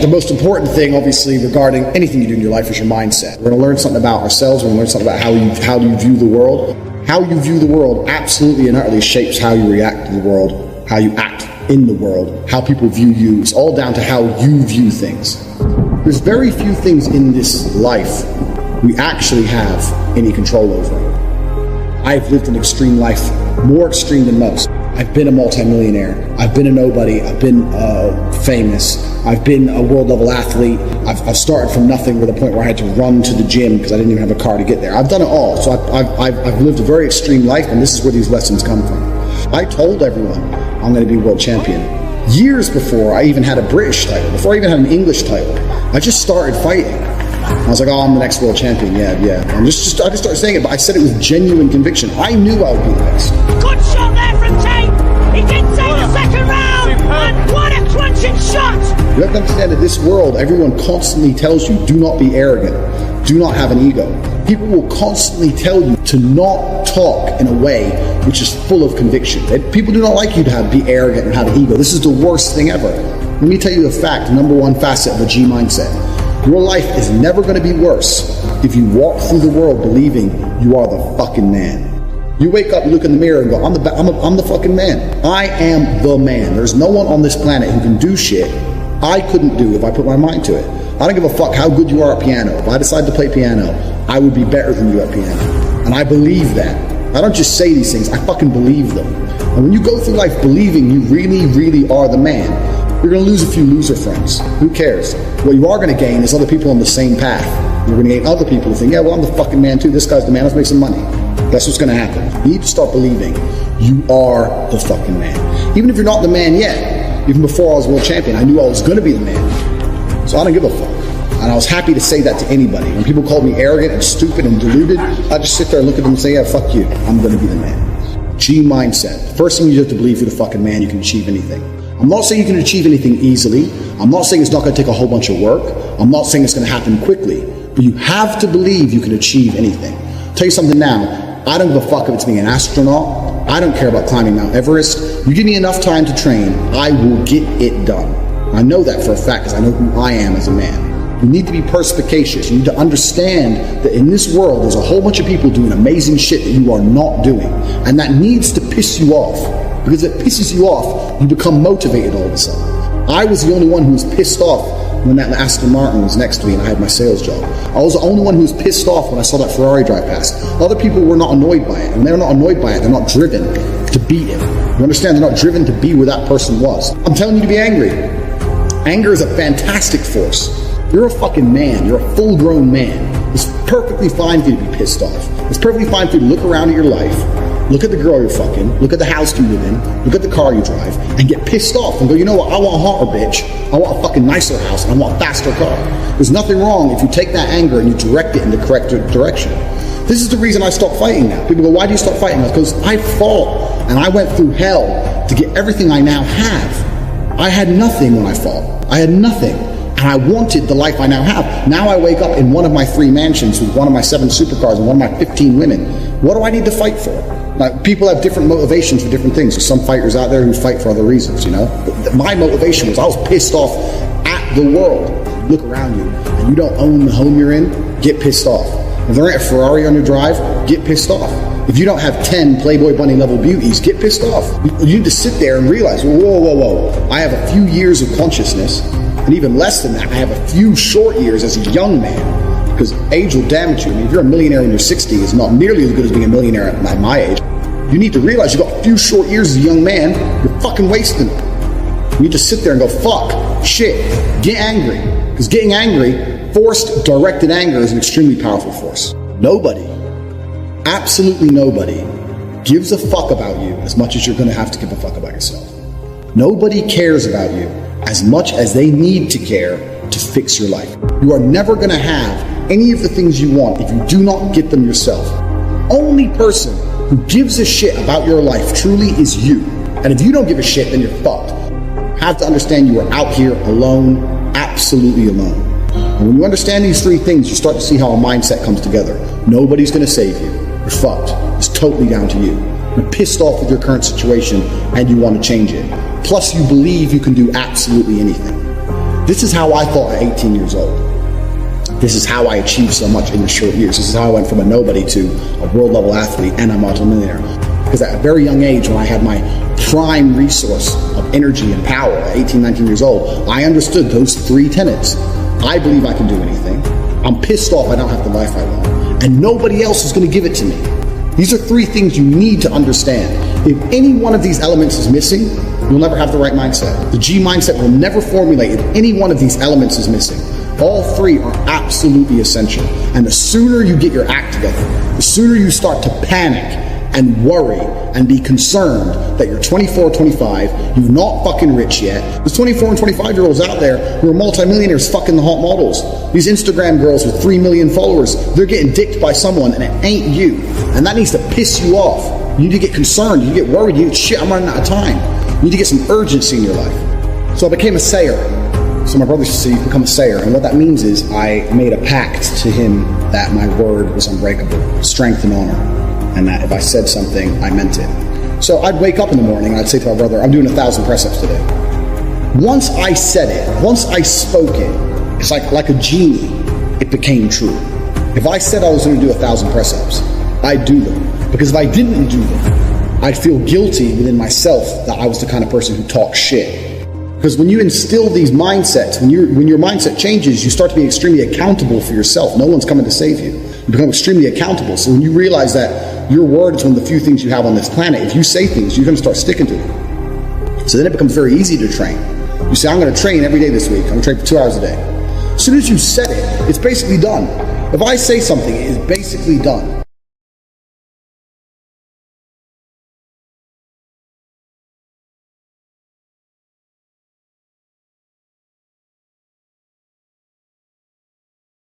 The most important thing, obviously, regarding anything you do in your life is your mindset. We're going to learn something about ourselves. We're going to learn something about how you view the world. How you view the world absolutely and utterly shapes how you react to the world, how you act in the world, how people view you. It's all down to how you view things. There's very few things in this life we actually have any control over. I've lived an extreme life, more extreme than most. I've been a multimillionaire. I've been a nobody. I've been famous. I've been a world level athlete. I've started from nothing to the point where I had to run to the gym because I didn't even have a car to get there. I've done it all. So I've lived a very extreme life, and this is where these lessons come from. I told everyone I'm going to be world champion years before I even had a British title, before I even had an English title. I just started fighting. I was like, oh, I'm the next world champion. Yeah. And I just started saying it, but I said it with genuine conviction. I knew I would be the best. Good shot there from Tate. He did take the second round. And what a crunching shot. You have to understand that this world, everyone constantly tells you, do not be arrogant. Do not have an ego. People will constantly tell you to not talk in a way which is full of conviction. People do not like you to be arrogant and have an ego. This is the worst thing ever. Let me tell you the fact, number one facet of a G mindset. Your life is never going to be worse if you walk through the world believing you are the fucking man. You wake up, you look in the mirror and go, I'm the fucking man. I am the man. There's no one on this planet who can do shit I couldn't do if I put my mind to it. I don't give a fuck how good you are at piano. If I decide to play piano, I would be better than you at piano. And I believe that. I don't just say these things, I fucking believe them. And when you go through life believing you really, really are the man, you're going to lose a few loser friends. Who cares? What you are going to gain is other people on the same path. You're going to gain other people who think, yeah, well, I'm the fucking man too. This guy's the man. Let's make some money. That's what's going to happen. You need to start believing you are the fucking man. Even if you're not the man yet, even before I was world champion, I knew I was going to be the man. So I don't give a fuck. And I was happy to say that to anybody. When people called me arrogant and stupid and deluded, I just sit there and look at them and say, yeah, fuck you. I'm going to be the man. G mindset. First thing you have to believe you're the fucking man, you can achieve anything. I'm not saying you can achieve anything easily. I'm not saying it's not going to take a whole bunch of work. I'm not saying it's going to happen quickly. But you have to believe you can achieve anything. I'll tell you something now. I don't give a fuck if it's being an astronaut. I don't care about climbing Mount Everest. You give me enough time to train, I will get it done. I know that for a fact because I know who I am as a man. You need to be perspicacious. You need to understand that in this world, there's a whole bunch of people doing amazing shit that you are not doing. And that needs to piss you off. Because if it pisses you off, you become motivated all of a sudden. I was the only one who was pissed off when that Aston Martin was next to me and I had my sales job. I was the only one who was pissed off when I saw that Ferrari drive past. Other people were not annoyed by it. And when they're not annoyed by it, they're not driven to beat it. You understand? They're not driven to be where that person was. I'm telling you to be angry. Anger is a fantastic force. You're a fucking man. You're a full-grown man. It's perfectly fine for you to be pissed off. It's perfectly fine for you to look around at your life, look at the girl you're fucking, look at the house you live in, look at the car you drive, and get pissed off and go, you know what, I want a hotter bitch, I want a fucking nicer house, and I want a faster car. There's nothing wrong if you take that anger and you direct it in the correct direction. This is the reason I stopped fighting now. People go, why do you stop fighting? Because I fought, and I went through hell to get everything I now have. I had nothing when I fought. I had nothing. And I wanted the life I now have. Now I wake up in one of my 3 mansions with one of my 7 supercars and one of my 15 women. What do I need to fight for? Now, people have different motivations for different things. There's some fighters out there who fight for other reasons, you know? But my motivation was I was pissed off at the world. Look around you and you don't own the home you're in, get pissed off. If there ain't a Ferrari on your drive, get pissed off. If you don't have 10 Playboy Bunny level beauties, get pissed off. You need to sit there and realize, whoa. I have a few years of consciousness. And even less than that, I have a few short years as a young man, because age will damage you. I mean, if you're a millionaire in your 60s, it's not nearly as good as being a millionaire at my age. You need to realize you've got a few short years as a young man, you're fucking wasting them. You just sit there and go, fuck, shit, get angry. Because getting angry, forced, directed anger is an extremely powerful force. Nobody, absolutely nobody, gives a fuck about you as much as you're going to have to give a fuck about yourself. Nobody cares about you as much as they need to care to fix your life. You are never going to have any of the things you want if you do not get them yourself. Only person who gives a shit about your life truly is you. And if you don't give a shit, then you're fucked. You have to understand you are out here alone, absolutely alone. And when you understand these 3 things, you start to see how a mindset comes together. Nobody's going to save you. You're fucked. It's totally down to you. You're pissed off with your current situation and you want to change it. Plus, you believe you can do absolutely anything. This is how I thought at 18 years old. This is how I achieved so much in the short years. This is how I went from a nobody to a world level athlete and a multimillionaire. Because at a very young age, when I had my prime resource of energy and power at 18, 19 years old, I understood those three tenets. I believe I can do anything. I'm pissed off I don't have the life I want. And nobody else is going to give it to me. These are three things you need to understand. If any one of these elements is missing, you'll never have the right mindset. The G mindset will never formulate if any one of these elements is missing. All three are absolutely essential. And the sooner you get your act together, the sooner you start to panic and worry and be concerned that you're 24 or 25, you're not fucking rich yet. There's 24 and 25 year olds out there who are multimillionaires fucking the hot models. These Instagram girls with 3 million followers, they're getting dicked by someone and it ain't you. And that needs to piss you off. You need to get concerned, you get worried, you get shit, I'm running out of time. You need to get some urgency in your life. So I became a sayer. So my brother used to say, you become a sayer. And what that means is I made a pact to him that my word was unbreakable, strength and honor. And that if I said something, I meant it. So I'd wake up in the morning and I'd say to my brother, I'm doing 1,000 press-ups today. Once I said it, once I spoke it, it's like a genie, it became true. If I said I was going to do 1,000 press-ups, I'd do them. Because if I didn't do them, I'd feel guilty within myself that I was the kind of person who talks shit. Because when you instill these mindsets, when your mindset changes, you start to be extremely accountable for yourself. No one's coming to save you. You become extremely accountable. So when you realize that your word is one of the few things you have on this planet, if you say things, you're going to start sticking to them. So then it becomes very easy to train. You say, I'm going to train every day this week. I'm going to train for 2 hours a day. As soon as you said it, it's basically done. If I say something, it is basically done.